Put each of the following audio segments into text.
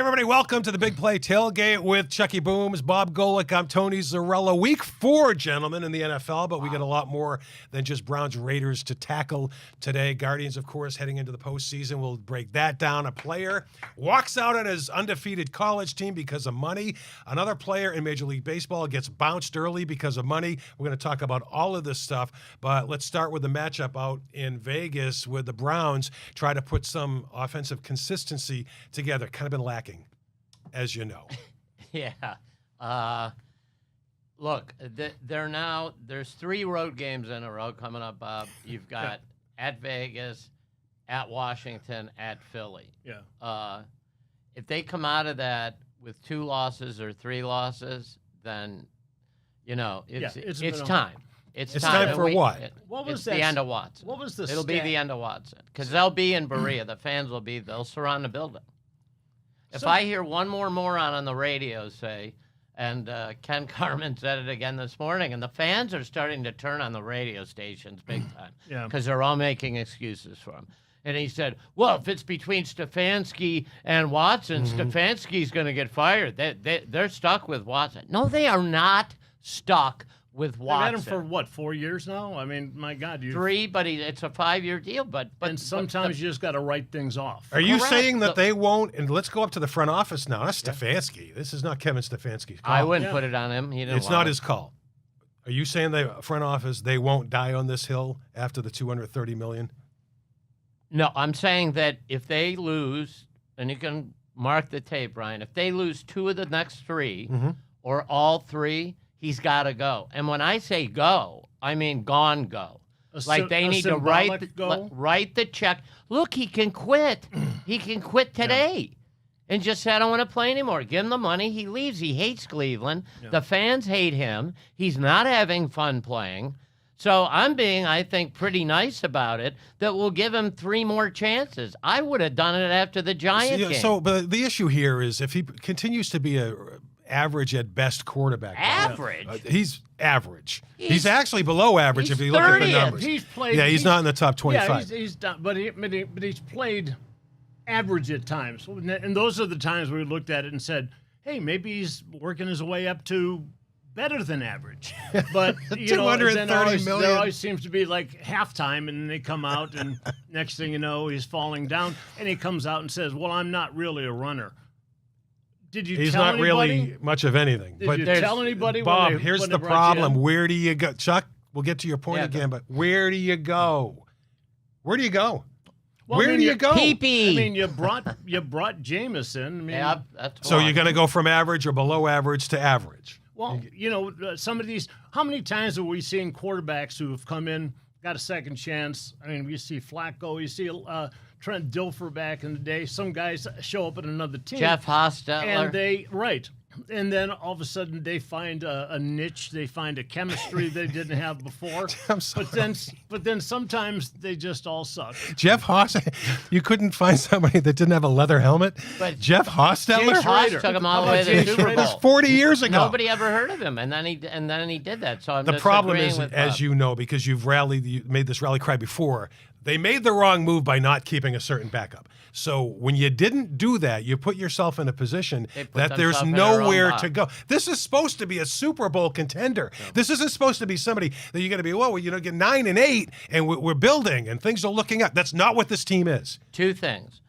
everybody, welcome to the Big Play Tailgate with Chucky Booms, Bob Golic. I'm Tony Zarrella. Week 4, gentlemen, in the NFL, but we got a lot more than just Browns Raiders to tackle today. Guardians, of course, heading into the postseason. We'll break that down. A player walks out on his undefeated college team because of money. Another player in Major League Baseball gets bounced early because of money. We're going to talk about all of this stuff, but let's start with the matchup out in Vegas with the Browns try to put some offensive consistency together. Kind of been lacking, as you know. Yeah. Look, there's 3 road games in a row coming up, Bob. You've got at Vegas, at Washington, at Philly. Yeah. If they come out of that with 2 losses or 3 losses, then, it's time. It's time for what? It's the end of Watson. What was the It'll be the end of Watson because they'll be in Berea. The fans they'll surround the building. If I hear one more moron on the radio say, and Ken Carmen said it again this morning, and the fans are starting to turn on the radio stations big time because they're all making excuses for him. And he said, well, if it's between Stefanski and Watson, Stefanski's going to get fired. They're stuck with Watson. No, they are not stuck with Watson. They've had him for, what, 4 years now? I mean, my God. 3, but it's a 5-year deal. But sometimes you just got to write things off. Are you saying that they won't? And let's go up to the front office now. That's Stefanski. This is not Kevin Stefanski's call. I wouldn't put it on him. It's not his call. Are you saying the front office, they won't die on this hill after the $230 million? No, I'm saying that if they lose, and you can mark the tape, Ryan, if they lose 2 of the next 3 or all 3, he's got to go. And when I say go, I mean go. Like they need to write the check. Look, he can quit. He can quit today and just say, I don't want to play anymore. Give him the money. He leaves. He hates Cleveland. Yeah. The fans hate him. He's not having fun playing. So I'm being, I think, pretty nice about it that we'll give him 3 more chances. I would have done it after the Giant game. But the issue here is if he continues to be a average at best quarterback. Average? He's average. He's actually below average if you look 30th. at the numbers. He's played. Yeah, he's not in the top 25. Yeah, he's done, but he's played average at times. And those are the times where we looked at it and said, hey, maybe he's working his way up to better than average. But, $230 million. There always seems to be like halftime, and then they come out, and next thing you know, he's falling down. And he comes out and says, well, I'm not really a runner. Did you He's tell not anybody? Really much of anything. Did you tell anybody? Bob, here's the problem. Where do you go? Chuck, we'll get to your point again, but where do you go? Where do you go? Well, where do you go? Pee-pee. I mean, you brought Jameson. I mean, that's so you're going to go from average or below average to average. Well, some of these. How many times have we seen quarterbacks who have come in, got a second chance? I mean, we see Flacco, you see Trent Dilfer back in the day. Some guys show up at another team. Jeff Hostetler. And then all of a sudden they find a niche. They find a chemistry they didn't have before. I'm sorry. But then sometimes they just all suck. Jeff Hostetler, you couldn't find somebody that didn't have a leather helmet? But Jeff Hostetler? Haas took him all the way to the Super Bowl. That's 40 years ago. Nobody ever heard of him, and then he did that. So the problem is, as you know, because you made this rally cry before, they made the wrong move by not keeping a certain backup. So when you didn't do that, you put yourself in a position that there's nowhere to go. This is supposed to be a Super Bowl contender. Yeah. This isn't supposed to be somebody that you're going to be, get 9-8, and we're building, and things are looking up. That's not what this team is. 2 things.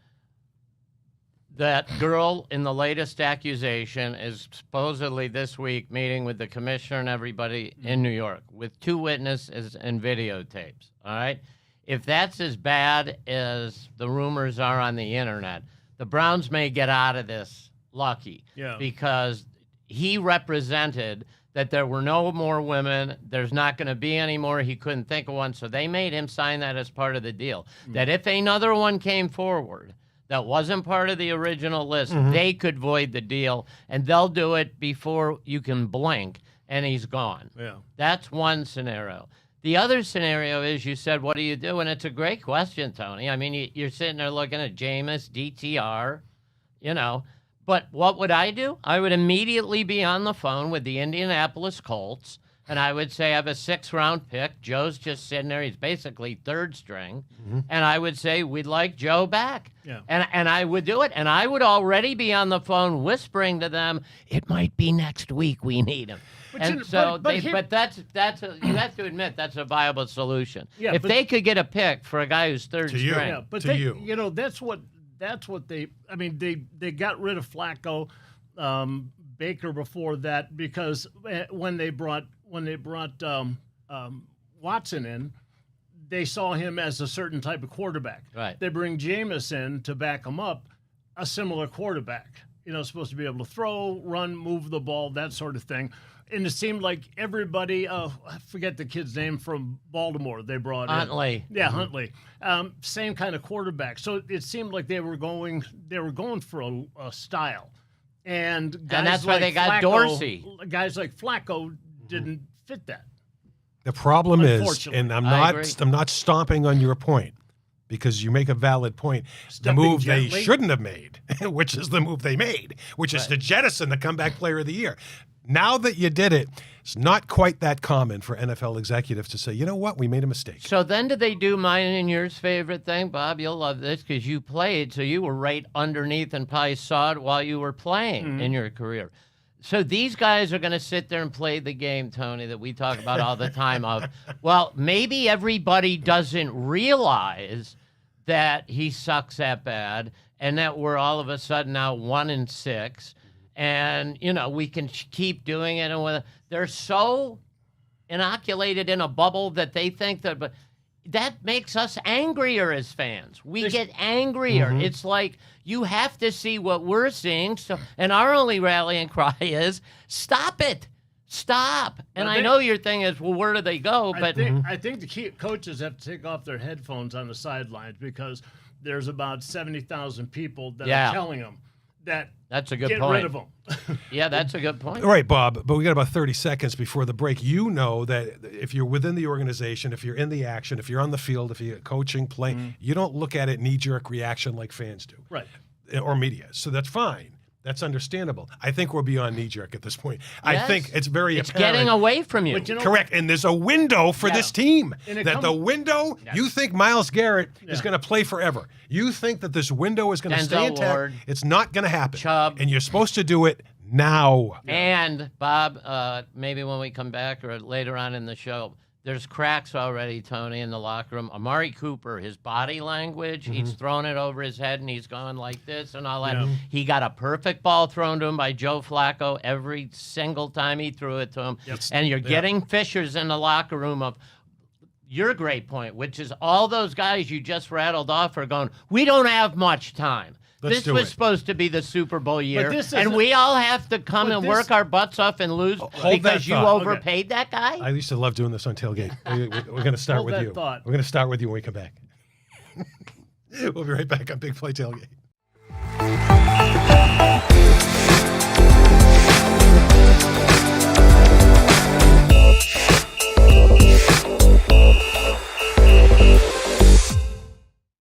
That girl in the latest accusation is supposedly this week meeting with the commissioner and everybody in New York with 2 witnesses and videotapes, all right? If that's as bad as the rumors are on the internet, the Browns may get out of this lucky because he represented that there were no more women, there's not going to be any more, he couldn't think of one, so they made him sign that as part of the deal. That if another one came forward that wasn't part of the original list, they could void the deal, and they'll do it before you can blink, and he's gone. Yeah. That's one scenario. The other scenario is you said, what do you do? And it's a great question, Tony. I mean, you're sitting there looking at Jameis, DTR, But what would I do? I would immediately be on the phone with the Indianapolis Colts and I would say I have a 6th-round pick. Joe's just sitting there. He's basically 3rd string. And I would say we'd like Joe back. Yeah. And I would do it. And I would already be on the phone whispering to them, it might be next week we need him. But you have to admit that's a viable solution. Yeah, if but- they could get a pick for a guy who's 3rd To you. string. Yeah, but To you. you know, that's what they. I mean, they got rid of Flacco, Baker before that because when they brought Watson in, they saw him as a certain type of quarterback. Right. They bring Jameis in to back him up, a similar quarterback. You know, supposed to be able to throw, run, move the ball, that sort of thing. And it seemed like everybody, I forget the kid's name from Baltimore they brought Huntley. in. Yeah, Huntley. Same kind of quarterback. So it seemed like they were going for a style. And that's why like they got Flacco, Dorsey. Guys like Flacco didn't fit that. The problem is, Unfortunately. and I'm I agree. not stomping on your point because you make a valid point. Stepping the move gently. they shouldn't have made, which is the move they made, which is to jettison the comeback player of the year. Now that you did it, it's not quite that common for NFL executives to say, you know what, we made a mistake. So then did they do mine and yours favorite thing? Bob, you'll love this because you played, so you were right underneath and probably saw it while you were playing in your career. So these guys are going to sit there and play the game, Tony, that we talk about all the time of, well, maybe everybody doesn't realize that he sucks that bad and that we're all of a sudden now 1-6. And, you know, we can keep doing it. And they're so inoculated in a bubble that they think that, but that makes us angrier as fans. We get angrier. It's like you have to see what we're seeing. So, and our only rallying cry is stop it. Stop. And I know your thing is, well, where do they go? But I think the key coaches have to take off their headphones on the sidelines because there's about 70,000 people that are telling them that that's a good get point. rid of them. Yeah, that's a good point. All right, Bob, but we got about 30 seconds before the break. You know that if you're within the organization, if you're in the action, if you're on the field, if you're coaching, playing, you don't look at it knee-jerk reaction like fans do. Right. Or media. So that's fine. That's understandable. I think we're beyond knee-jerk at this point. I Yes. think it's very It's apparent. getting away from you. But you know, Correct. And there's a window for this team. And it That the window, you think Myles Garrett is going to play forever. You think that this window is going to stay Denzel intact. Ward. It's not going to happen. Chubb. And you're supposed to do it now. And Bob, maybe when we come back or later on in the show, there's cracks already, Tony, in the locker room. Amari Cooper, his body language, he's throwing it over his head and he's going like this and all that. Yeah. He got a perfect ball thrown to him by Joe Flacco every single time he threw it to him. And you're getting fissures in the locker room of your great point, which is all those guys you just rattled off are going, we don't have much time. Let's This do was it. supposed to be the Super Bowl year, this and isn't- we all have to come but and this- work our butts off and lose Hold that because you thought. overpaid that guy? I used to love doing this on Tailgate. We're going to start Hold with that you. thought. We're going to start with you when we come back. We'll be right back on Big Play Tailgate.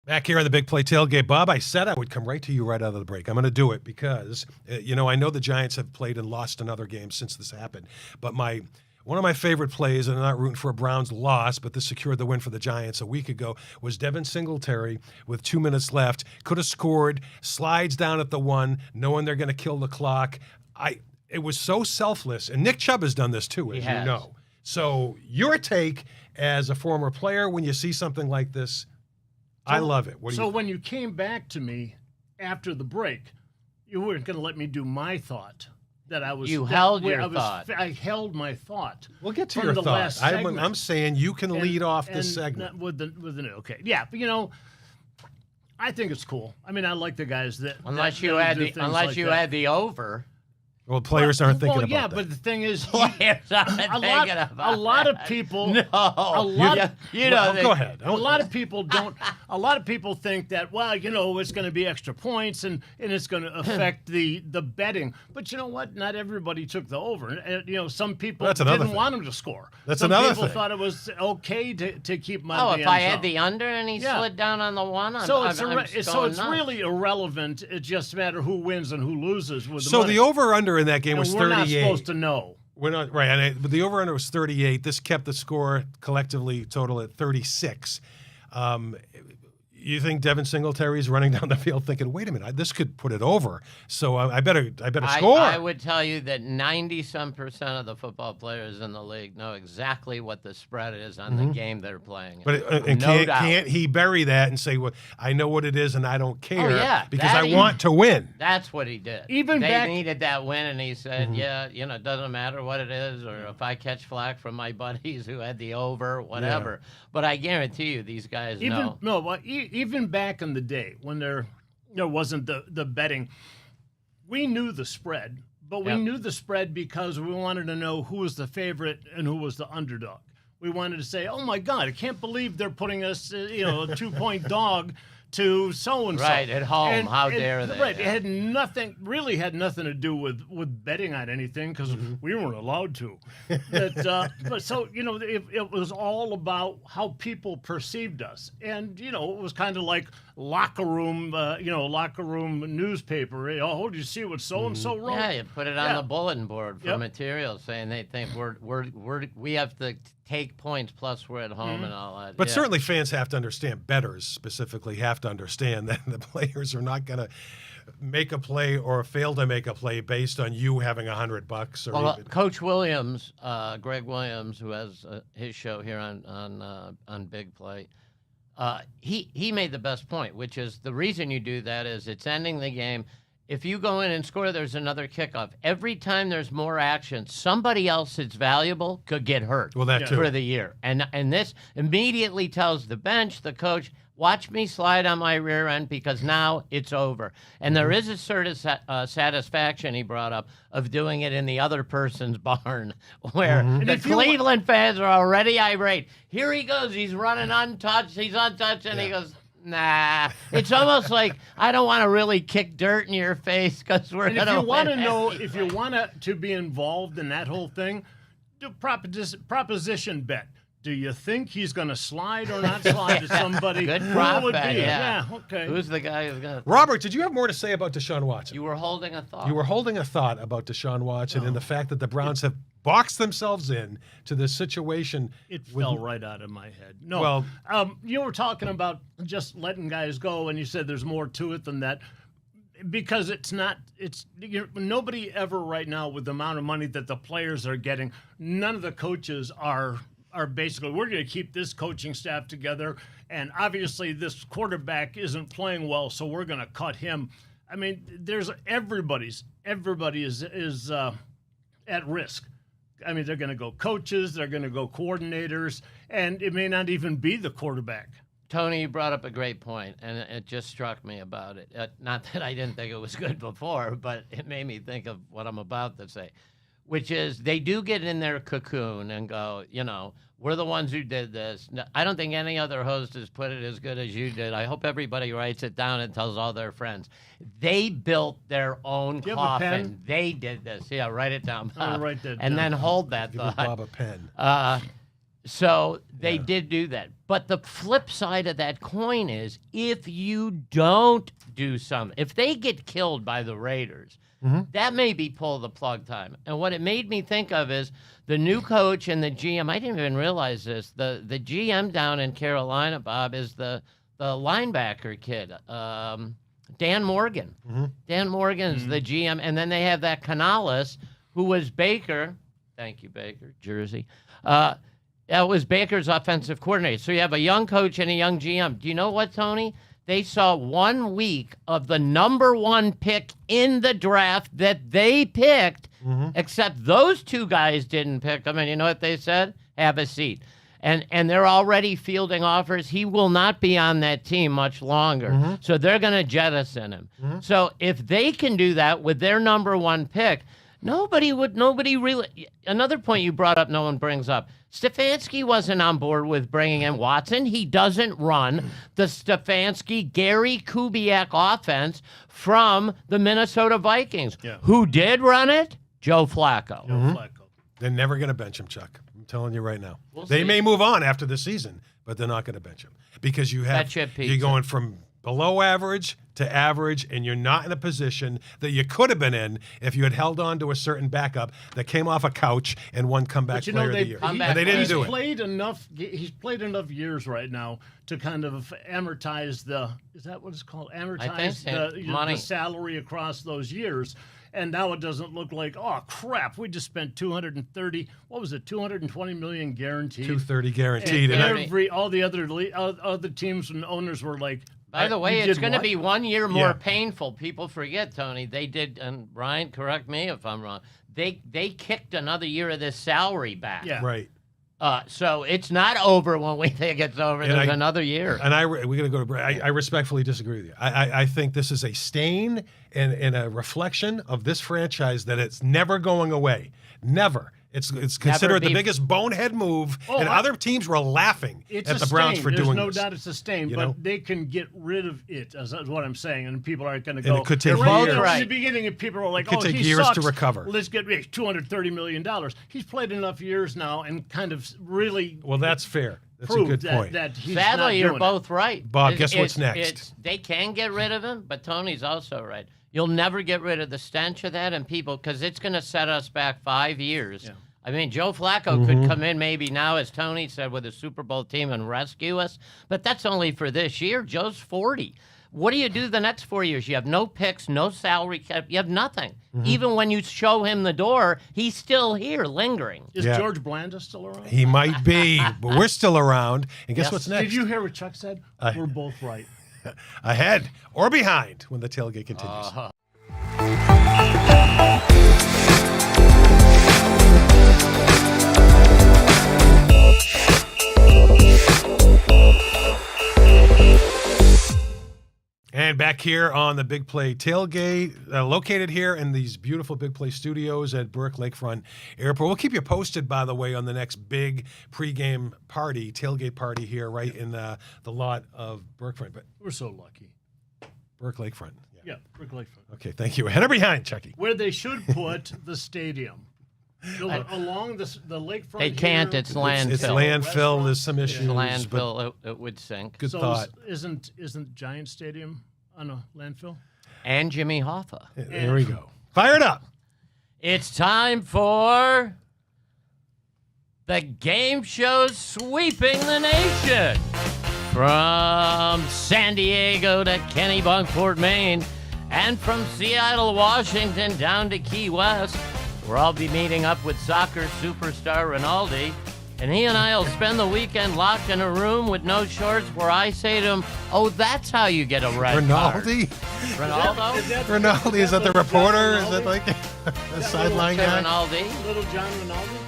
Back here on the Big Play Tailgate, Bob, I said I would come right to you right out of the break. I'm going to do it because, I know the Giants have played and lost another game since this happened. But one of my favorite plays, and I'm not rooting for a Browns loss, but this secured the win for the Giants a week ago, was Devin Singletary with 2 minutes left. Could have scored, slides down at the 1, knowing they're going to kill the clock. It was so selfless. And Nick Chubb has done this too, as you has. know. So your take as a former player when you see something like this, I love it. What do So you when you came back to me after the break, you weren't going to let me do my thought. That I was. You that- held where your I was- thought. I held my thought. We'll get to from your the thought. last I'm segment. saying you can And- lead off this and segment. with the okay, yeah, but I think it's cool. I mean, I like the guys that Unless that you do had things unless like you that. had the over. Well, players aren't thinking well, about yeah, that. but the thing is, Players aren't a thinking about a lot of that. people, No. a lot of You know, Well, they- go ahead. a lot of people don't. A lot of people think that it's going to be extra points and it's going to affect the betting. But you know what? Not everybody took the over. And, some people That's another didn't thing. want them to score. That's Some another people thing. thought it was okay to keep money. Oh, in if the I end had zone. the under and he Yeah. slid down on the 1, So I'm it's going nuts. really irrelevant. It just matters who wins and who loses with the So money. the over-under in that game and was we're not 38. supposed to know. We're not right, but the over/under was 38. This kept the score collectively total at 36. You think Devin Singletary's running down the field thinking, "Wait a minute, this could put it over." So I better score. I would tell you that 90% of the football players in the league know exactly what the spread is on the game they're playing. But can't he bury that and say, "Well, I know what it is, and I don't care because I want to win." That's what he did. They needed that win, and he said, "Yeah, it doesn't matter what it is, or if I catch flack from my buddies who had the over, whatever." Yeah. But I guarantee you, these guys know. Even back in the day when there wasn't the betting, we knew the spread, but we knew the spread because we wanted to know who was the favorite and who was the underdog. We wanted to say, "Oh my God, I can't believe they're putting us, a 2-point dog to so and so." Right, at home. How dare they? Right, it had nothing to do with betting on anything because we weren't allowed to. But so it was all about how people perceived us, and it was kind of like locker room newspaper. "Oh, did you see what so and so wrote?" Yeah, you put it on the bulletin board for materials saying they think we have to take points plus we're at home and all that. But certainly fans have to understand, bettors specifically have to understand that the players are not going to make a play or fail to make a play based on you having $100 or even. Coach Williams, Greg Williams, who has his show here on Big Play, he made the best point, which is the reason you do that is it's ending the game. If you go in and score, there's another kickoff. Every time there's more action, somebody else that's valuable could get hurt for the year. And this immediately tells the bench, the coach, watch me slide on my rear end because now it's over. And there is a certain satisfaction he brought up of doing it in the other person's barn where the Cleveland fans are already irate. Here he goes. He's running untouched. He's untouched. And he goes, "Nah." It's almost like I don't want to really kick dirt in your face because we're going to win. If you want to be involved in that whole thing, do proposition bet. Do you think he's going to slide or not slide to somebody? Good prop would bet, be? yeah. Okay. Who's the guy who's going to... Robert, did you have more to say about Deshaun Watson? You were holding a thought. You were holding a thought about Deshaun Watson and the fact that the Browns have boxed themselves in to this situation. It fell right out of my head. No, you were talking about just letting guys go, and you said there's more to it than that. Because nobody ever right now with the amount of money that the players are getting, none of the coaches are basically, we're going to keep this coaching staff together, and obviously this quarterback isn't playing well, so we're going to cut him. I mean, everybody is at risk. I mean, they're going to go coaches, they're going to go coordinators, and it may not even be the quarterback. Tony, you brought up a great point, and it just struck me about it. Not that I didn't think it was good before, but it made me think of what I'm about to say, which is they do get in their cocoon and go, we're the ones who did this. I don't think any other host has put it as good as you did. I hope everybody writes it down and tells all their friends. They built their own coffin. They did this. Yeah, write it down, Bob. I'll write that and down. then hold that Give thought. Bob a pen. So they did do that. But the flip side of that coin is if you don't do something, if they get killed by the Raiders, that may be pull the plug time. And what it made me think of is the new coach and the GM. I didn't even realize this. The GM down in Carolina, Bob, is the linebacker kid, Dan Morgan. Dan Morgan's the GM. And then they have that Canales, who was Baker. Thank you, Baker, Jersey. That was Baker's offensive coordinator. So you have a young coach and a young GM. Do you know what, Tony? They saw 1 week of the number 1 pick in the draft that they picked, except those 2 guys didn't pick them. And you know what they said? Have a seat. And they're already fielding offers. He will not be on that team much longer. So they're going to jettison him. So if they can do that with their number 1 pick, nobody really. Another point you brought up, no one brings up. Stefanski wasn't on board with bringing in Watson. He doesn't run the Stefanski, Gary Kubiak offense from the Minnesota Vikings. Yeah. Who did run it? Joe Flacco. They're never going to bench him, Chuck. I'm telling you right now. We'll they see. may move on after the season, but they're not going to bench him because you're going from below average to average, and you're not in a position that you could have been in if you had held on to a certain backup that came off a couch and won comeback player of the year. And they didn't do it. He's played enough years right now to kind of amortize is that what it's called? Amortize the salary across those years. And now it doesn't look like, oh crap, we just spent $220 million guaranteed. 230 guaranteed. And all the other teams and owners were like, by the way, it's going to be 1 year more painful. People forget, Tony. They did, and Brian, correct me if I'm wrong. They kicked another year of this salary back. Yeah. Right. So it's not over when we think it's over. There's another year. And we're going to go to break. I respectfully disagree with you. I think this is a stain and a reflection of this franchise that it's never going away. Never. It's considered the biggest bonehead move, and other teams were laughing at the Browns for doing this. There's no doubt it's a stain, but they can get rid of it, is what I'm saying, and people aren't going to go. And it could take years. years. In the beginning, people are like, it could take years to recover. Let's get $230 million. He's played enough years now and kind of really Well, that's fair. That's a good point. That he's Sadly, you're doing both right. Bob, guess what's next? They can get rid of him, but Tony's also right. You'll never get rid of the stench of that, and people, because it's going to set us back 5 years. Yeah. I mean, Joe Flacco could come in maybe now, as Tony said, with a Super Bowl team and rescue us, but that's only for this year. Joe's 40. What do you do the next 4 years? You have no picks, no salary cap. You have nothing. Even when you show him the door, he's still here, lingering. Is George Blanda still around? He might be, but we're still around. And guess what's next? Did you hear what Chuck said? We're both right. Ahead or behind when the tailgate continues. And back here on the Big Play Tailgate, located here in these beautiful Big Play studios at Burke Lakefront Airport. We'll keep you posted, by the way, on the next big pregame party, tailgate party here right in the lot of Burkefront. But we're so lucky. Burke Lakefront. Yeah, Burke Lakefront. Okay, thank you. Ahead or behind, Chucky? Where they should put the stadium. Along the lakefront. They can't. It's landfill. It's landfill. There's some issues. Landfill. It would sink. Good thought. Isn't Giant Stadium on a landfill? And Jimmy Hoffa. There we go. Fire it up. It's time for the game show sweeping the nation. From San Diego to Kennebunkport, Maine, and from Seattle, Washington, down to Key West, where I'll be meeting up with soccer superstar Rinaldi, and he and I will spend the weekend locked in a room with no shorts where I say to him, oh, that's how you get a red Rinaldi? Ronaldo? Rinaldi, is that the reporter? Is that like a sideline guy? Rinaldi? Little John Rinaldi?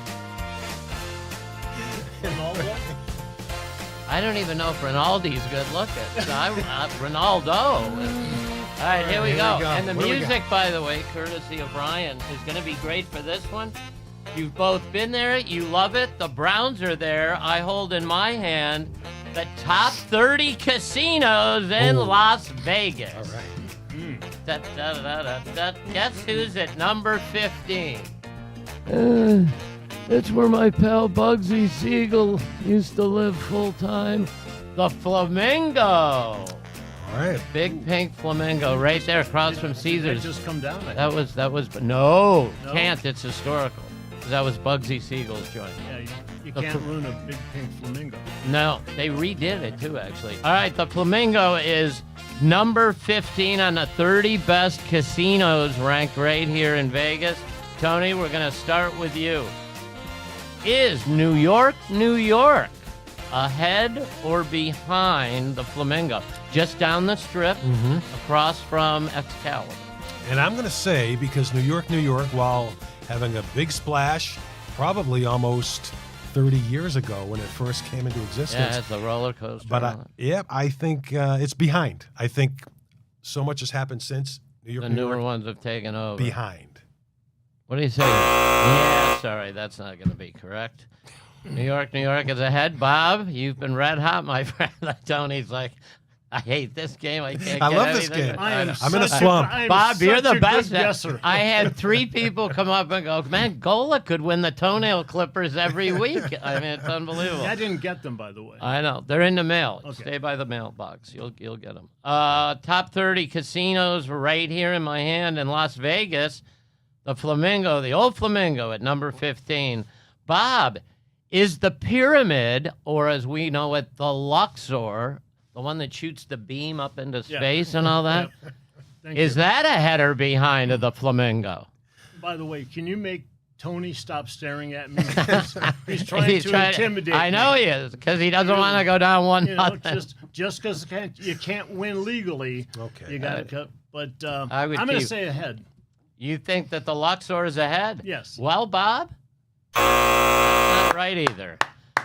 Ronaldo? I don't even know if Rinaldi's good looking. Ronaldo. All right, here we go. And the music, by the way, courtesy of Brian, is going to be great for this one. You've both been there. You love it. The Browns are there. I hold in my hand the top 30 casinos in Las Vegas. All right. Guess who's at number 15? It's where my pal Bugsy Siegel used to live full time. The Flamingo. All right. Big pink flamingo right there across from Caesars. Just come down. That was no, can't. It's historical. That was Bugsy Siegel's joint. Yeah, you can't ruin a big pink flamingo. No, they redid it too, actually. All right, the Flamingo is number 15 on the 30 best casinos ranked right here in Vegas. Tony, we're going to start with you. Is New York, New York ahead or behind the Flamingo? Just down the strip, across from Excalibur. And I'm going to say, because New York, while having a big splash, probably almost 30 years ago when it first came into existence. Yeah, it's a roller coaster. But I think it's behind. I think so much has happened since New York. The newer ones have taken over. Behind. What do you say? Yeah, sorry, that's not going to be correct. New York is ahead. Bob, you've been red hot, my friend. Tony's like, I hate this game. I can't I get love this anything. game. I'm in a slump. Bob, you're the best. Guesser. I had 3 people come up and go, man, Golic could win the toenail clippers every week. I mean, it's unbelievable. I didn't get them, by the way. I know. They're in the mail. Okay. Stay by the mailbox. You'll get them. Top 30 casinos right here in my hand in Las Vegas. The Flamingo, the old Flamingo at number 15. Bob, is the Pyramid, or as we know it, the Luxor, the one that shoots the beam up into space and all that, is that ahead or behind of the Flamingo? By the way, can you make Tony stop staring at me? He's trying to intimidate I know me. he is, because he doesn't want to go down 1-0. Just because you can't win legally, you got to cut. But I'm going to say ahead. You think that the Luxor is ahead? Yes. Well, Bob, that's not right either.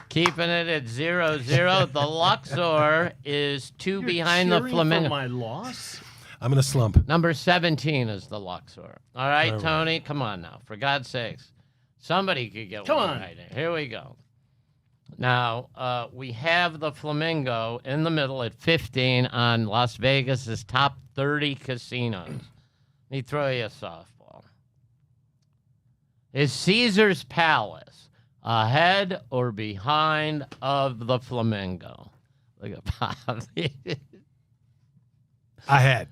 Keeping it at 0-0. The Luxor is 2 behind the Flamingo. For my loss? I'm in a slump. Number 17 is the Luxor. All right, Tony, come on now. For God's sakes. Somebody could get one right. Here we go. Now, we have the Flamingo in the middle at 15 on Las Vegas's top 30 casinos. Let me throw you a softball. Is Caesar's Palace ahead or behind of the Flamingo? Look at Bob. Ahead.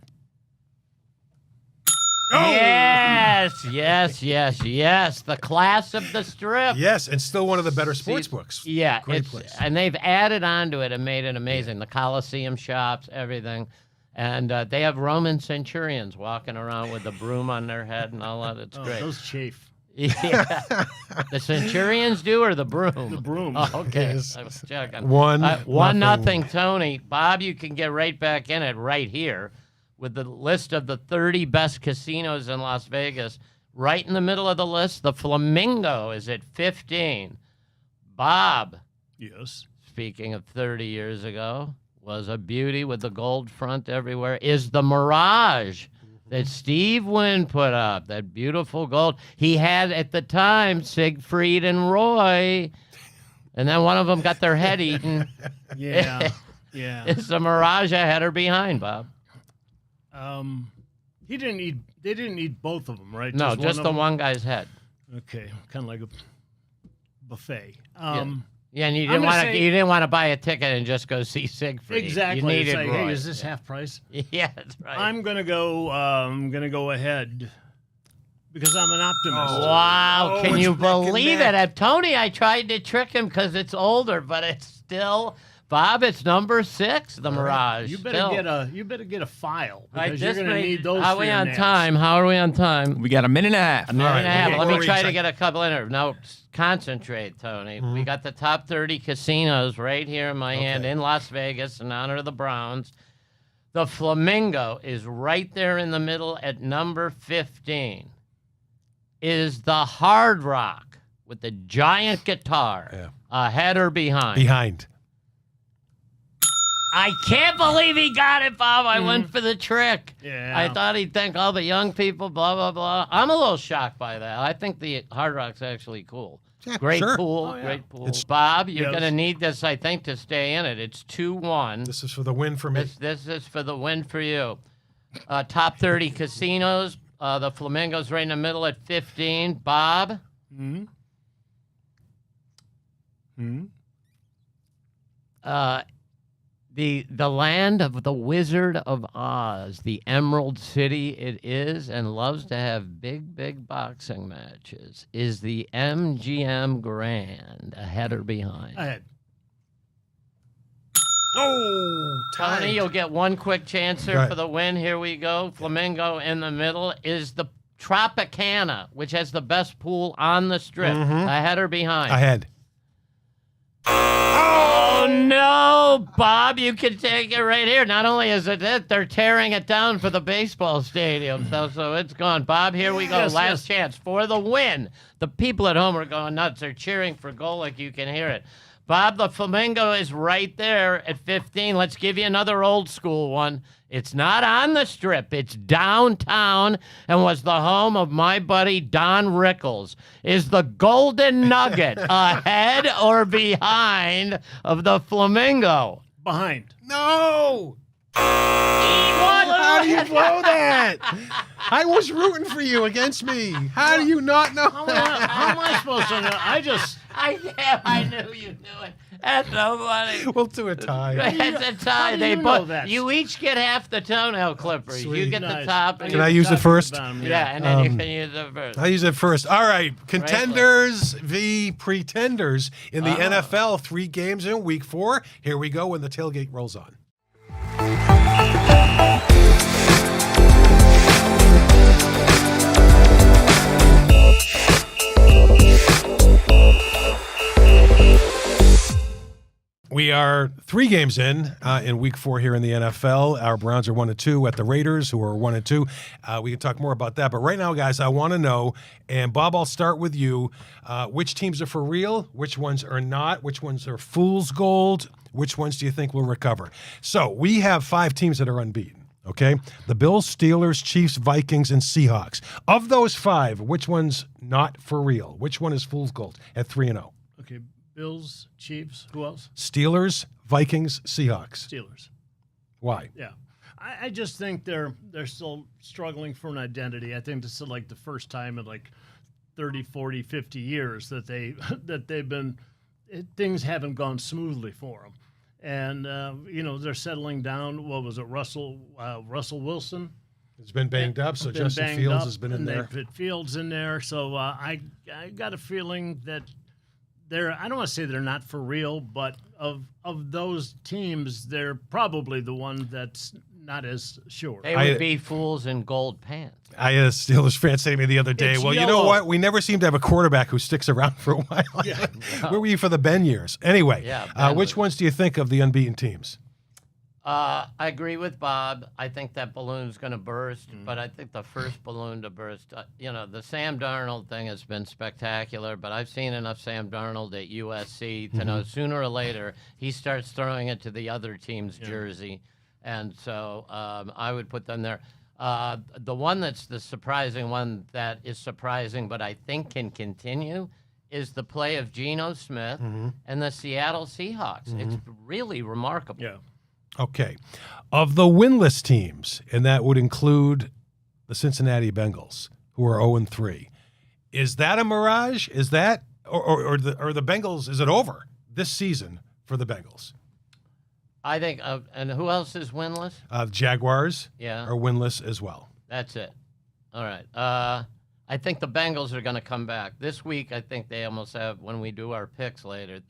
Yes. The class of the Strip. Yes, and still one of the better sports books. Yeah, Great place. And they've added on to it and made it amazing. The Coliseum shops, everything. And they have Roman centurions walking around with the broom on their head and all that. It's great. Those chafe. Yeah. The centurions do, or the broom? The broom. Oh, okay. Yes. I was checking. 1-0. Tony. Bob, you can get right back in it right here with the list of the 30 best casinos in Las Vegas. Right in the middle of the list, the Flamingo is at 15. Bob. Yes. Speaking of 30 years ago, was a beauty with the gold front everywhere, is the Mirage that Steve Wynn put up, that beautiful gold. He had, at the time, Siegfried and Roy, and then one of them got their head eaten. Yeah. Is the Mirage ahead or behind, Bob? They didn't eat both of them, right? No, just the one guy's head. Okay, kind of like a buffet. Yeah, and you didn't want to buy a ticket and just go see Siegfried. Exactly. You needed Roy. Roy. Hey, is this half price? Yeah, that's right. I'm gonna go ahead because I'm an optimist. Wow, can it's you neck and believe neck. it? Tony, I tried to trick him because it's older, but it's still, Bob, it's number 6, the Mirage. You better get a file because you're gonna need those. How are we on time? How are we on time? We got a minute and a half. Minute and a half. All Let right. me try to get a couple in there. Now, concentrate, Tony. We got the top 30 casinos right here in my hand in Las Vegas in honor of the Browns. The Flamingo is right there in the middle at number 15. Is the Hard Rock with the giant guitar ahead or behind? Behind. I can't believe he got it, Bob. I went for the trick. Yeah. I thought he'd thank all the young people, blah, blah, blah. I'm a little shocked by that. I think the Hard Rock's actually cool. Yeah, Great sure. pool, great pool. Bob, you're going to need this, I think, to stay in it. It's 2-1. This is for the win for me. This is for the win for you. Top 30 casinos. The Flamingo's right in the middle at 15. Bob? The land of the Wizard of Oz, the Emerald City it is, and loves to have big boxing matches. Is the MGM Grand ahead or behind? Ahead. Oh, tied. Tony, you'll get one quick chance here Right. for the win. Here we go. Flamingo in the middle. Is the Tropicana, which has the best pool on the Strip, ahead or behind? Ahead. Oh, no, Bob, you can take it right here. Not only is it they're tearing it down for the baseball stadium, so it's gone. Bob, here we go. Last chance for the win. The people at home are going nuts. They're cheering for Golic. You can hear it. Bob, the Flamingo is right there at 15. Let's give you another old school one. It's not on the Strip. It's downtown and was the home of my buddy Don Rickles. Is the Golden Nugget ahead or behind of the Flamingo? Behind. No. How do you blow that? I was rooting for you against me. How do you not know How that? am I supposed to know? I knew you knew it. That's so funny. We'll do a tie. It's a tie. do They you know both. that? You each get half the toenail clippers. Sweet. You get the Nice. top. And Can you I get use the it first? Bottom, Yeah, and then you can use it first. I use it first. All right. Contenders v. pretenders in the NFL. 3 games in week 4. Here we go when the tailgate rolls on. We are 3 games in week 4 here in the NFL. Our Browns are 1-2 at the Raiders, who are 1-2. We can talk more about that. But right now, guys, I want to know, and Bob, I'll start with you, which teams are for real, which ones are not, which ones are fool's gold, which ones do you think will recover? So we have 5 teams that are unbeaten. Okay, the Bills, Steelers, Chiefs, Vikings, and Seahawks. Of those 5, which one's not for real? Which one is fool's gold at 3-0? Okay, Bills, Chiefs, who else? Steelers, Vikings, Seahawks. Steelers. Why? Yeah. I just think they're still struggling for an identity. I think this is like the first time in like 30, 40, 50 years that they've been things haven't gone smoothly for them. And they're settling down. What was it, Russell Wilson? It's been banged up, so Been Justin banged Fields up, has been in and there. They put Fields in there. So I got a feeling that I don't want to say they're not for real, but of those teams, they're probably the one that's not as sure. They would be fools in gold pants. I had a Steelers fan say to me the other day, It's well, you know yellow. what? We never seem to have a quarterback who sticks around for a while. Where were you for the Ben years? Anyway, Ben which ones do you think of the unbeaten teams? I agree with Bob. I think that balloon's going to burst, but I think the first balloon to burst, the Sam Darnold thing has been spectacular, but I've seen enough Sam Darnold at USC to know sooner or later he starts throwing it to the other team's jersey. And so I would put them there. The one that's the surprising one that is surprising, but I think can continue, is the play of Geno Smith and the Seattle Seahawks. It's really remarkable. Yeah. Okay. Of the winless teams, and that would include the Cincinnati Bengals, who are 0-3, is that a mirage? Is that, or the Bengals, is it over this season for the Bengals? I think, and who else is winless? Jaguars Yeah. are winless as well. That's it. All right. I think the Bengals are going to come back. This week, I think they almost have, when we do our picks later,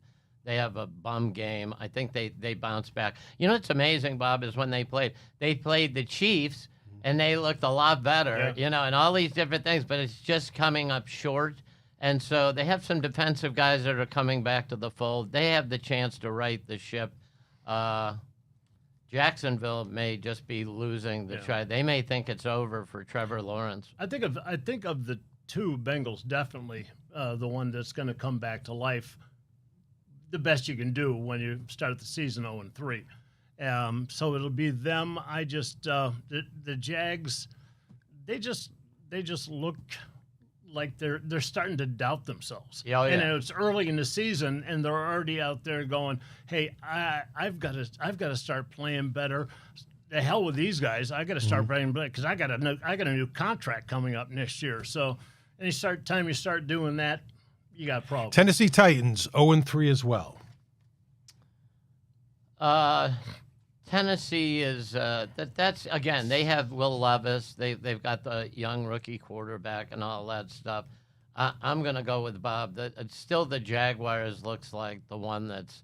they have a bum game. I think they bounce back. You know what's amazing, Bob, is when they played the Chiefs, and they looked a lot better, and all these different things, but it's just coming up short. And so they have some defensive guys that are coming back to the fold. They have the chance to right the ship. Jacksonville may just be losing the try. They may think it's over for Trevor Lawrence. I think of the 2 Bengals, definitely the one that's going to come back to life. The best you can do when you start the season 0-3. So it'll be them. I just the Jags, they just look like they're starting to doubt themselves. Yeah, oh, yeah. And it's early in the season, and they're already out there going, "Hey, I've got to start playing better. The hell with these guys. I got to start playing better because I got a new contract coming up next year." So, you start doing that, you got a problem. Tennessee Titans 0-3 as well. Tennessee is that's again, they have Will Levis, they've got the young rookie quarterback and all that stuff. I'm gonna go with Bob. That it's still the Jaguars looks like the one that's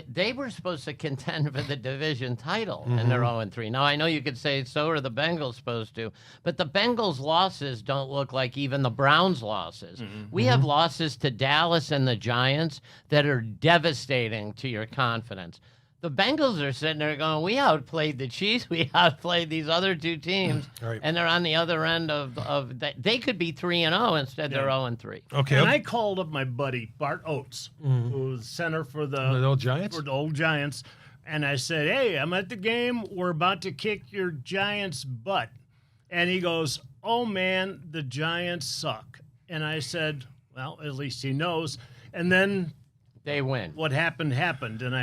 they were supposed to contend for the division title, and they're 0-3. Now I know you could say so are the Bengals supposed to, but the Bengals' losses don't look like even the Browns' losses. We have losses to Dallas and the Giants that are devastating to your confidence. The Bengals are sitting there going, we outplayed the Chiefs, we outplayed these other 2 teams, Right. and they're on the other end of that. They could be 3-0 instead. They're 0-3. Okay. And I called up my buddy Bart Oates, who's center for The old Giants? for the old Giants, and I said, "Hey, I'm at the game. We're about to kick your Giants' butt." And he goes, "Oh man, the Giants suck." And I said, "Well, at least he knows." And then They win. what happened, and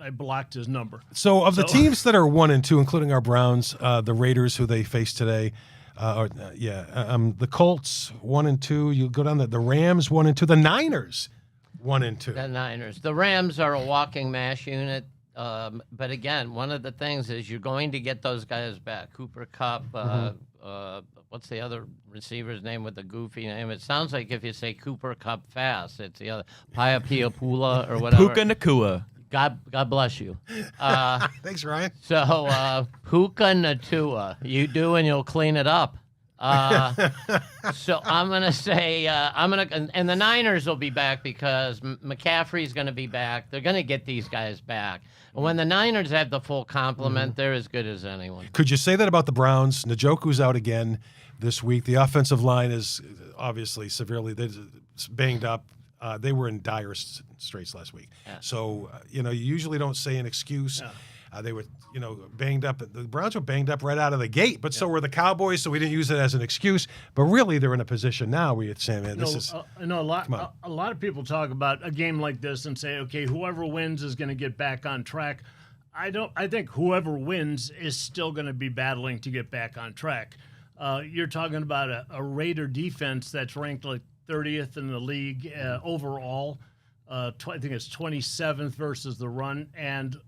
I blocked his number. So of the teams that are 1-2, including our Browns, the Raiders, who they face today, the Colts 1-2. You go down the Rams 1-2, the Niners 1-2. The Niners. The Rams are a walking mash unit. But again, one of the things is you're going to get those guys back. Cooper Kupp, what's the other receiver's name with the goofy name? It sounds like if you say Cooper Kupp fast, it's the other Paiapula or whatever. Puka Nakua. God bless you. Thanks, Ryan. So Puka Natua, you do and you'll clean it up. So I'm gonna say and the Niners will be back because McCaffrey's gonna be back. They're gonna get these guys back. And when the Niners have the full complement, they're as good as anyone. Could you say that about the Browns? Njoku's out again this week. The offensive line is obviously severely banged up. They were in dire straits last week. Yeah. So, you usually don't say an excuse. Yeah. They were, banged up. The Browns were banged up right out of the gate, but so were the Cowboys, so we didn't use it as an excuse. But really, they're in a position now where you'd say, man, this is... I know a lot of people talk about a game like this and say, okay, whoever wins is going to get back on track. I think whoever wins is still going to be battling to get back on track. You're talking about a Raider defense that's ranked like 30th in the league overall. I think it's 27th versus the run. And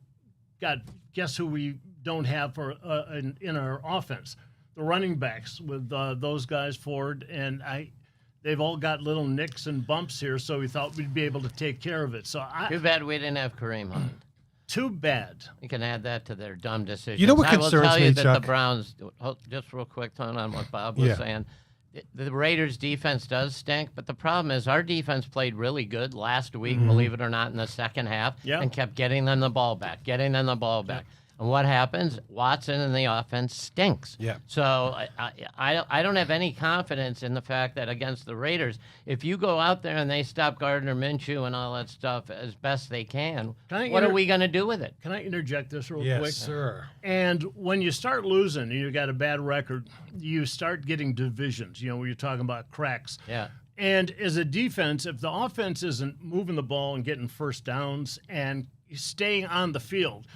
guess who we don't have in our offense? The running backs with those guys forward. And they've all got little nicks and bumps here, so we thought we'd be able to take care of it. So Too bad we didn't have Kareem Hunt. Too bad. You can add that to their dumb decisions. You know what I will concerns tell you me, that Chuck? the Browns, just real quick, Tone, on what Bob was saying. The Raiders' defense does stink, but the problem is our defense played really good last week, believe it or not, in the second half, and kept getting them the ball back. And what happens? Watson and the offense stinks. Yeah. So I don't have any confidence in the fact that against the Raiders, if you go out there and they stop Gardner Minshew and all that stuff as best they can, what are we going to do with it? Can I interject this real quick? Yes, sir. And when you start losing, you got a bad record, you start getting divisions, where you're talking about cracks. Yeah. And as a defense, if the offense isn't moving the ball and getting first downs and staying on the field,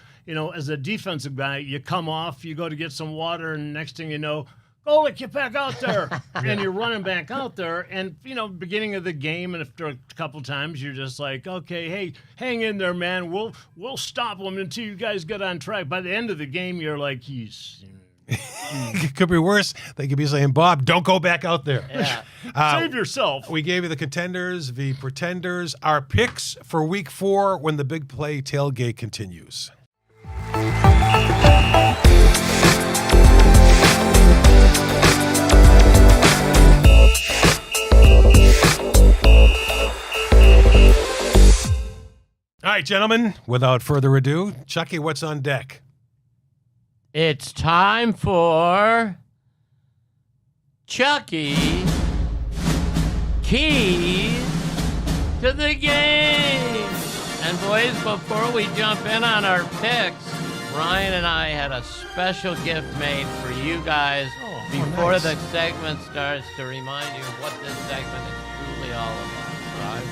as a defensive guy, you come off, you go to get some water, and next thing you know, Golic, get back out there. And you're running back out there. And, beginning of the game, and after a couple times, you're just like, okay, hey, hang in there, man. We'll stop them until you guys get on track. By the end of the game, you're like, it could be worse. They could be saying, Bob, don't go back out there. Yeah. Save yourself. We gave you the contenders, the pretenders, our picks for week 4 when the Big Play Tailgate continues. All right, gentlemen, without further ado, Chucky, what's on deck? It's time for Chucky Keys to the Game. And boys, before we jump in on our picks, Ryan and I had a special gift made for you guys before nice. the segment starts to remind you of what this segment is truly all about,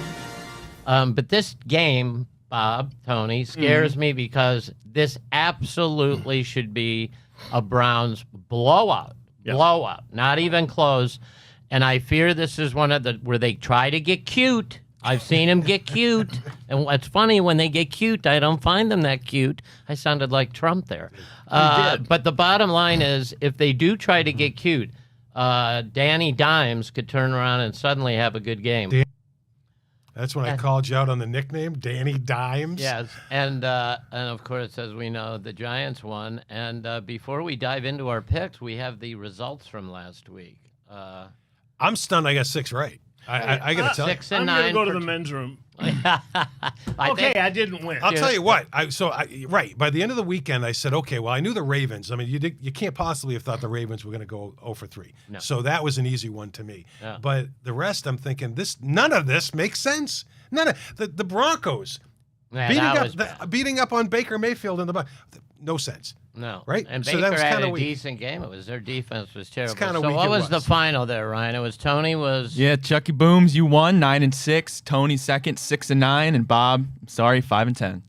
right? But this game, Bob, Tony, scares me because this absolutely should be a Browns blowout. Yep. Blowout, not even close. And I fear this is one of where they try to get cute. I've seen them get cute. And what's funny, when they get cute, I don't find them that cute. I sounded like Trump there. But the bottom line is, if they do try to get cute, Danny Dimes could turn around and suddenly have a good game. That's when I called you out on the nickname, Danny Dimes. Yes, and of course, as we know, the Giants won. And before we dive into our picks, we have the results from last week. I'm stunned I got 6 right. I got to tell you. 6 and I'm 9. going to go to the men's room. I didn't win. I'll tell you what. Right. By the end of the weekend, I said, okay, well, I knew the Ravens. I mean, you can't possibly have thought the Ravens were going to go 0 for 3. No. So that was an easy one to me. Yeah. But the rest, I'm thinking, none of this makes sense. None of the Broncos beating up on Baker Mayfield in the no sense. No. Right? And So Baker that was had kinda a weak. decent game. Their defense was terrible. kinda So weak what it was the was. final there, Ryan? It was Tony was... Yeah, Chucky Booms, you won 9-6. Tony second, 6-9, and Bob, sorry, 5-10.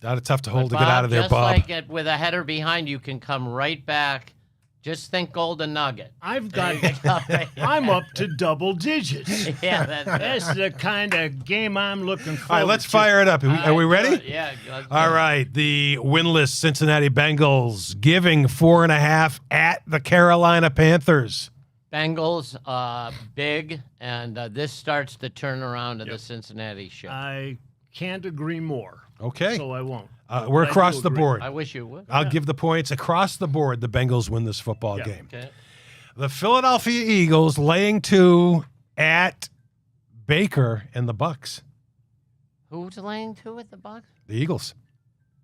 Not a tough to hold But to get out of there, just Bob. like it, with a header behind, you can come right back. Just think golden nugget. I'm up to double digits. Yeah, that's That's the kind of game I'm looking for. All right, let's fire it up. Are we ready? Yeah. All right. The winless Cincinnati Bengals giving 4.5 at the Carolina Panthers. Bengals, big, and this starts the turnaround of the Cincinnati ship. I can't agree more. Okay. So I won't. We're I do across the agree. board. I wish you would. I'll give the points across the board. The Bengals win this football Yeah. game. Okay. The Philadelphia Eagles laying 2 at Baker and the Bucks. Who's laying 2 at the Bucks? The Eagles.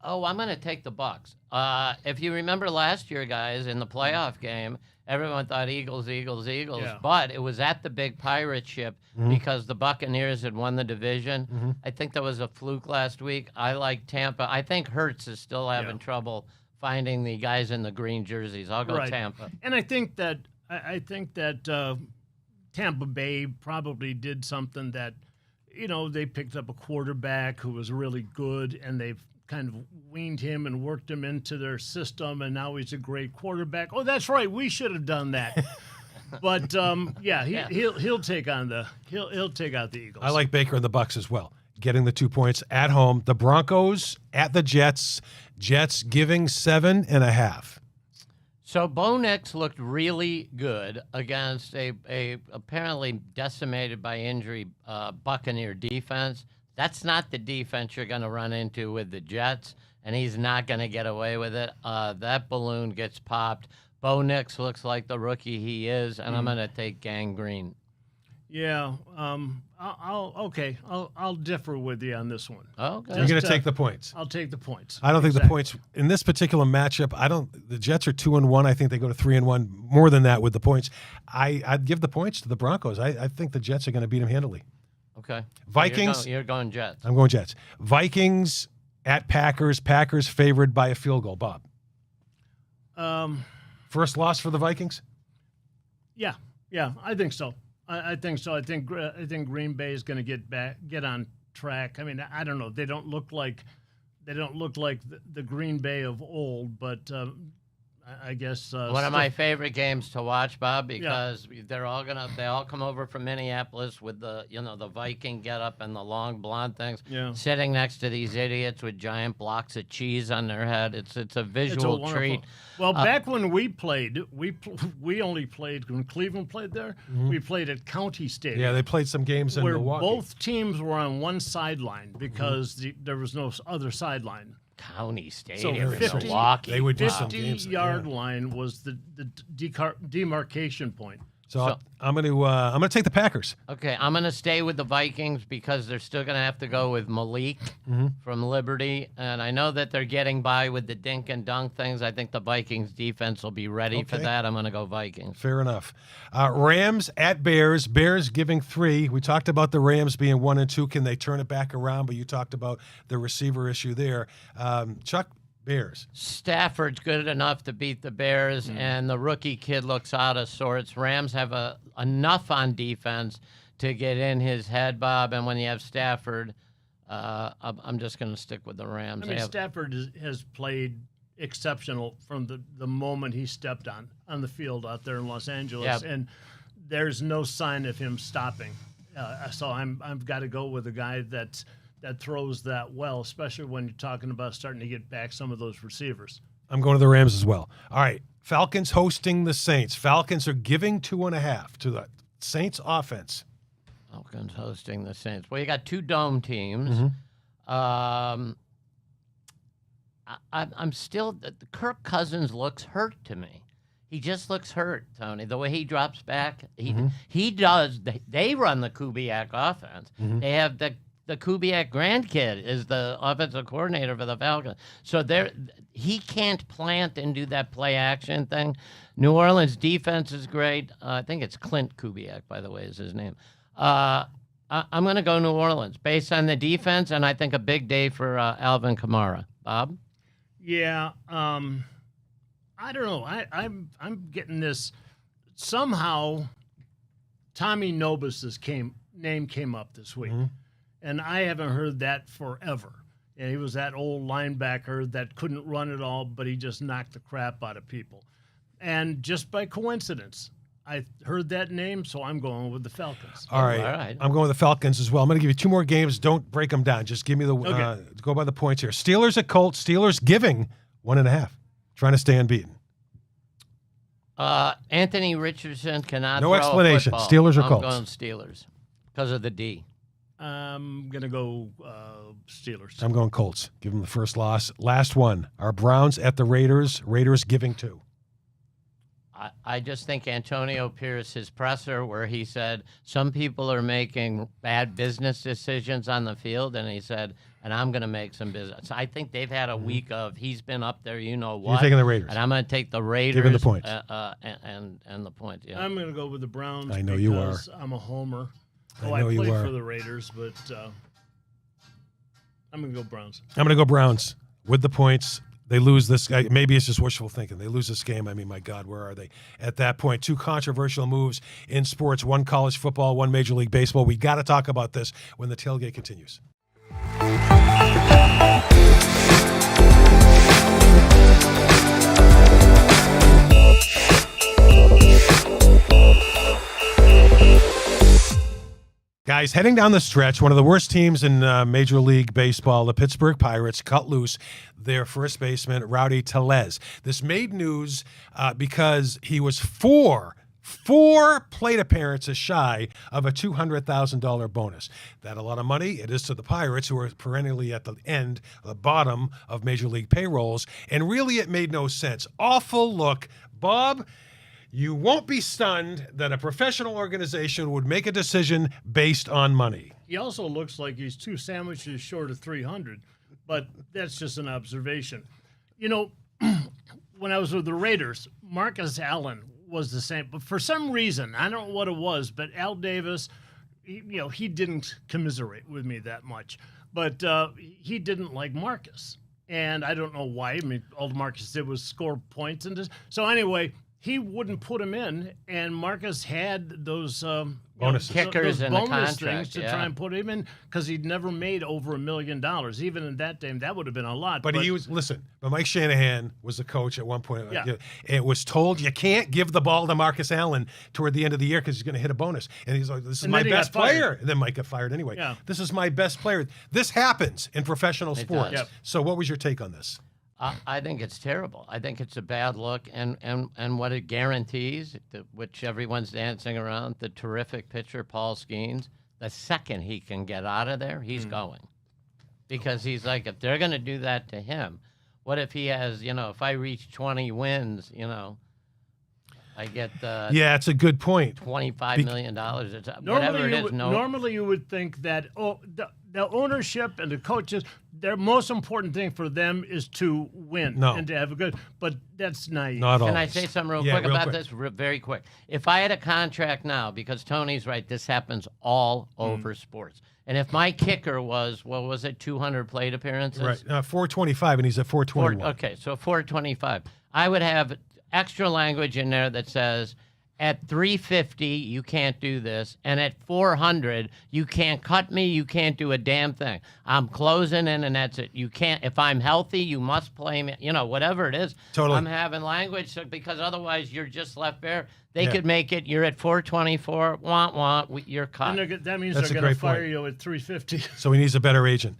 Oh, I'm going to take the Bucks. If you remember last year, guys, in the playoff game, everyone thought Eagles. Yeah. But it was at the big pirate ship because the Buccaneers had won the division. I think that was a fluke last week. I like Tampa. I think Hurts is still having trouble finding the guys in the green jerseys. I'll go Right. Tampa. And I think that Tampa Bay probably did something that, they picked up a quarterback who was really good, and they've kind of weaned him and worked him into their system, and now he's a great quarterback. Oh, that's right, we should have done that. But he'll take on he'll take out the Eagles. I like Baker and the Bucks as well. Getting the 2 points at home. The Broncos at the Jets. Jets giving 7.5. So Bo Nix looked really good against a apparently decimated by injury Buccaneer defense. That's not the defense you're going to run into with the Jets, and he's not going to get away with it. That balloon gets popped. Bo Nix looks like the rookie he is, and I'm going to take Gang Green. Yeah, I'll differ with you on this one. Okay. You're going to take the points. I'll take the points. I don't think the points in this particular matchup. The Jets are 2-1. I think they go to 3-1. More than that with the points. I'd give the points to the Broncos. I think the Jets are going to beat them handily. Okay. Vikings. You're going Jets. I'm going Jets. Vikings at Packers. Packers favored by a field goal. Bob. First loss for the Vikings. Yeah, I think so. I think so. I think Green Bay is going to get on track. I mean, I don't know. They don't look like the Green Bay of old, but I guess one of my favorite games to watch, Bob, because they all come over from Minneapolis with the Viking getup and the long blonde things, sitting next to these idiots with giant blocks of cheese on their head. It's a visual treat. Well, back when we played, we only played when Cleveland played there. We played at County Stadium. Yeah, they played some games in where Milwaukee. both teams were on one sideline because there was no other sideline. County So Stadium in 50 Milwaukee. They would do some games. 50-yard line was the demarcation point. So I'm going to take the Packers. Okay, I'm going to stay with the Vikings because they're still going to have to go with Malik from Liberty. And I know that they're getting by with the dink and dunk things. I think the Vikings defense will be ready for that. I'm going to go Vikings. Fair enough. Rams at Bears. Bears giving 3. We talked about the Rams being 1-2. Can they turn it back around? But you talked about the receiver issue there. Chuck, Bears. Stafford's good enough to beat the Bears, and the rookie kid looks out of sorts. Rams have enough on defense to get in his head, Bob, and when you have Stafford, I'm just going to stick with the Rams. I mean, Stafford has played exceptional from the moment he stepped on the field out there in Los Angeles, and there's no sign of him stopping. So I've got to go with a guy that throws that well, especially when you're talking about starting to get back some of those receivers. I'm going to the Rams as well. All right. Falcons hosting the Saints. Falcons are giving 2.5 to the Saints offense. Falcons hosting the Saints. Well, you got 2 dome teams. I'm still – Kirk Cousins looks hurt to me. He just looks hurt, Tony. The way he drops back, he does – they run the Kubiak offense. They have the Kubiak grandkid is the offensive coordinator for the Falcons. So he can't plant and do that play action thing. New Orleans defense is great. I think it's Clint Kubiak, by the way, is his name. I'm going to go New Orleans based on the defense, and I think a big day for Alvin Kamara. Bob? Yeah, I don't know. I'm getting this. Somehow, Tommy Nobis's name came up this week. And I haven't heard that forever. And he was that old linebacker that couldn't run at all, but he just knocked the crap out of people. And just by coincidence, I heard that name, so I'm going with the Falcons. All right. all right. I'm going with the Falcons as well. I'm going to give you 2 more games. Don't break them down. Just give me the go by the points here. Steelers at Colts. Steelers giving 1.5. Trying to stay unbeaten. Anthony Richardson cannot No throw explanation. a football. Steelers or I'm Colts? going Steelers because of the D. I'm going to go Steelers. I'm going Colts. Give them the first loss. Last one. Our Browns at the Raiders. Raiders giving 2. I just think Antonio Pierce, his presser, where he said some people are making bad business decisions on the field, and he said, and I'm going to make some business. I think they've had a week of he's been up there, you know what. You're taking the Raiders. And I'm going to take the Raiders. Give him the points. And the points, yeah. I'm going to go with the Browns. I know you are. because I'm a homer. I Oh, I know you played are. for the Raiders, but I'm going to go Browns. I'm going to go Browns with the points. They lose this. Maybe it's just wishful thinking. They lose this game. I mean, my God, where are they at that point? 2 controversial moves in sports, 1 college football, 1 Major League Baseball. We got to talk about this when the tailgate continues. Guys, heading down the stretch, one of the worst teams in Major League Baseball, the Pittsburgh Pirates, cut loose their first baseman, Rowdy Tellez. This made news because he was four plate appearances shy of a $200,000 bonus. That a lot of money? It is to the Pirates, who are perennially at the end, the bottom of Major League payrolls. And really, it made no sense. Awful look. Bob, you won't be stunned that a professional organization would make a decision based on money. He also looks like he's 2 sandwiches short of 300, but that's just an observation. You know, when I was with the Raiders, Marcus Allen was the same, but for some reason, I don't know what it was, but Al Davis, he didn't commiserate with me that much, but he didn't like Marcus, and I don't know why. I mean, all Marcus did was score points, and so anyway, he wouldn't put him in, and Marcus had those Bonuses. Kickers those in the bonus contract, things to yeah. try and put him in because he'd never made over $1 million. Even in that game, that would have been a lot. But he was, listen, but Mike Shanahan was the coach at one point. Yeah. It was told you can't give the ball to Marcus Allen toward the end of the year because he's going to hit a bonus. And he's like, this is And my then he best got fired. player. And then Mike got fired anyway. Yeah. This is my best player. This happens in professional sports. does. Yep. So what was your take on this? I think it's terrible. I think it's a bad look, and what it guarantees, which everyone's dancing around, the terrific pitcher Paul Skeens, the second he can get out of there, he's going, because he's like, if they're going to do that to him, what if he has, if I reach 20 wins, I get Yeah, it's a good point. $25 million. It's, whatever it is. Normally, you would think that the ownership and the coaches, their most important thing for them is to win and to have a good. But that's naive. Not Can I always. say something real Yeah, quick real about quick. this? Very quick. If I had a contract now, because Tony's right, this happens all over sports. And if my kicker was, what was it, 200 plate appearances? Right. 425, and he's at 421. Okay, so 425. I would have extra language in there that says, at 350, you can't do this, and at 400, you can't cut me, you can't do a damn thing. I'm closing in, and that's it. You can't. If I'm healthy, you must play me. Whatever it is. Totally. I'm having language because otherwise you're just left bare. They Yeah. could make it. You're at 424. You're cut. And that means That's they're a going to great point. fire you at 350. So he needs a better agent.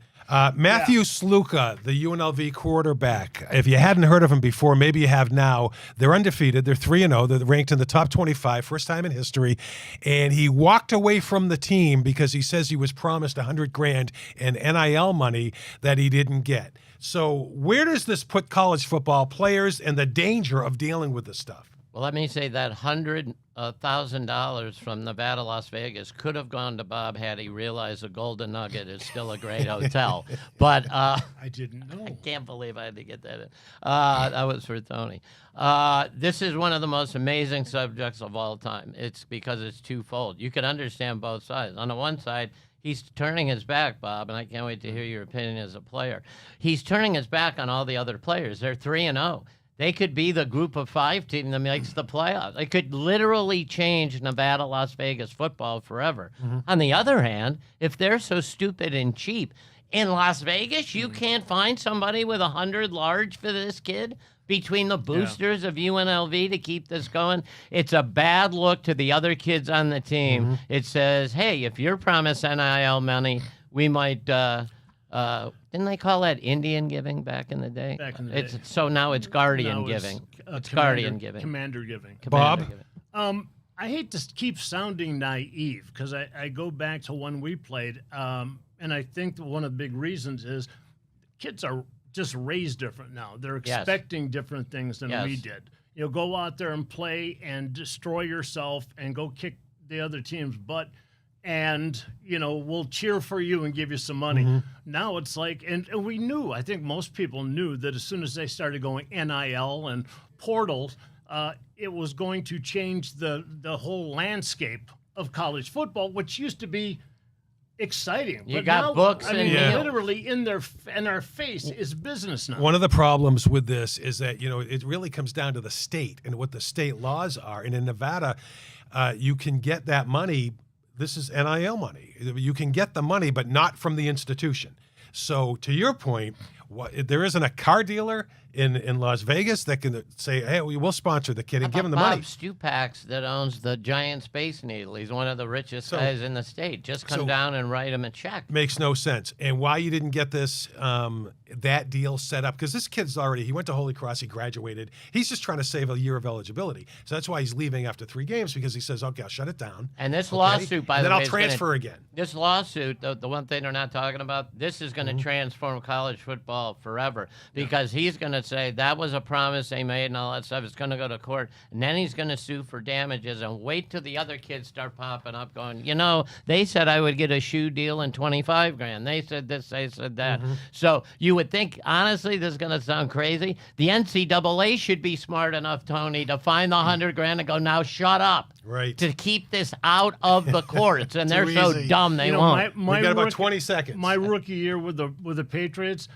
Matthew Sluka, the UNLV quarterback. If you hadn't heard of him before, maybe you have now. They're undefeated. They're 3-0. They're ranked in the top 25, first time in history. And he walked away from the team because he says he was promised $100,000 in NIL money that he didn't get. So where does this put college football players and the danger of dealing with this stuff? Well, let me say that $100,000 from Nevada, Las Vegas could have gone to Bob had he realized the Golden Nugget is still a great hotel. But I didn't know. I can't believe I had to get that in. That was for Tony. This is one of the most amazing subjects of all time. It's because it's twofold. You can understand both sides. On the one side, he's turning his back, Bob, and I can't wait to hear your opinion as a player. He's turning his back on all the other players. They're 3-0. They could be the group of 5 team that makes the playoffs. It could literally change Nevada, Las Vegas football forever. On the other hand, if they're so stupid and cheap, in Las Vegas, you can't find somebody with 100 large for this kid between the boosters of UNLV to keep this going. It's a bad look to the other kids on the team. It says, hey, if you're promised NIL money, we might didn't they call that Indian giving back in the day? Back in the day. So now it's guardian Now giving. It's commander- guardian giving. Commander giving. Bob? Commander giving. I hate to keep sounding naive because I go back to when we played, and I think that one of the big reasons is kids are just raised different now. They're Yes. expecting different things than we Yes. did. You know, go out there and play and destroy yourself and go kick the other team's butt, and we'll cheer for you and give you some money. Now it's like, and we knew. I think most people knew that as soon as they started going NIL and portals, it was going to change the whole landscape of college football, which used to be exciting. You But got now, books I and mean, meals. literally in our face is business now. One of the problems with this is that, it really comes down to the state and what the state laws are. And in Nevada, you can get that money. This is NIL money. You can get the money, but not from the institution. So to your point, there isn't a car dealer in Las Vegas that can say, hey, we will sponsor the kid and give him the Bob money. Stupacs that owns the Giant Space Needle. He's one of the richest guys in the state. Just come so- down and write him a check. Makes no sense. And why you didn't get this that deal set up, because this kid's he went to Holy Cross, he graduated. He's just trying to save a year of eligibility. So that's why he's leaving after 3 games, because he says, okay, I'll shut it down. And this okay? lawsuit, by and the then way, I'll transfer again. This lawsuit, the one thing they're not talking about, this is going to transform college football forever, because he's going to say that was a promise they made and all that stuff. It's going to go to court, and then he's going to sue for damages, and wait till the other kids start popping up going, they said I would get a shoe deal and 25 grand. They said this, they said that. So you would think, honestly, this is going to sound crazy. The NCAA should be smart enough, Tony, to find the 100 grand and go, now shut up. Right. To keep this out of the courts, and they're Too so easy. dumb they won't. We got about 20 seconds. My rookie year with the Patriots,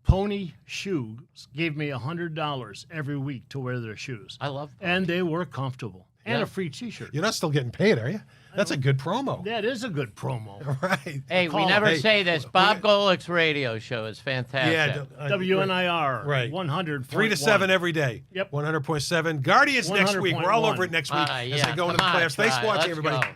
Pony Shoes gave me $100 every week to wear their shoes. I love that. And they were comfortable. And Yeah. a free T-shirt. You're not still getting paid, are you? That's a good promo. That is a good promo. Right. Hey, we Call never it. Hey, say this. Bob Golic's radio show is fantastic. Yeah. WNIR. Right. 100. 3 to 7 every day. Yep. 100.7. Guardians next week. We're all 100.1. over it next week as Yeah, they go into the come on, playoffs. Thanks for Try. watching, Let's everybody. go.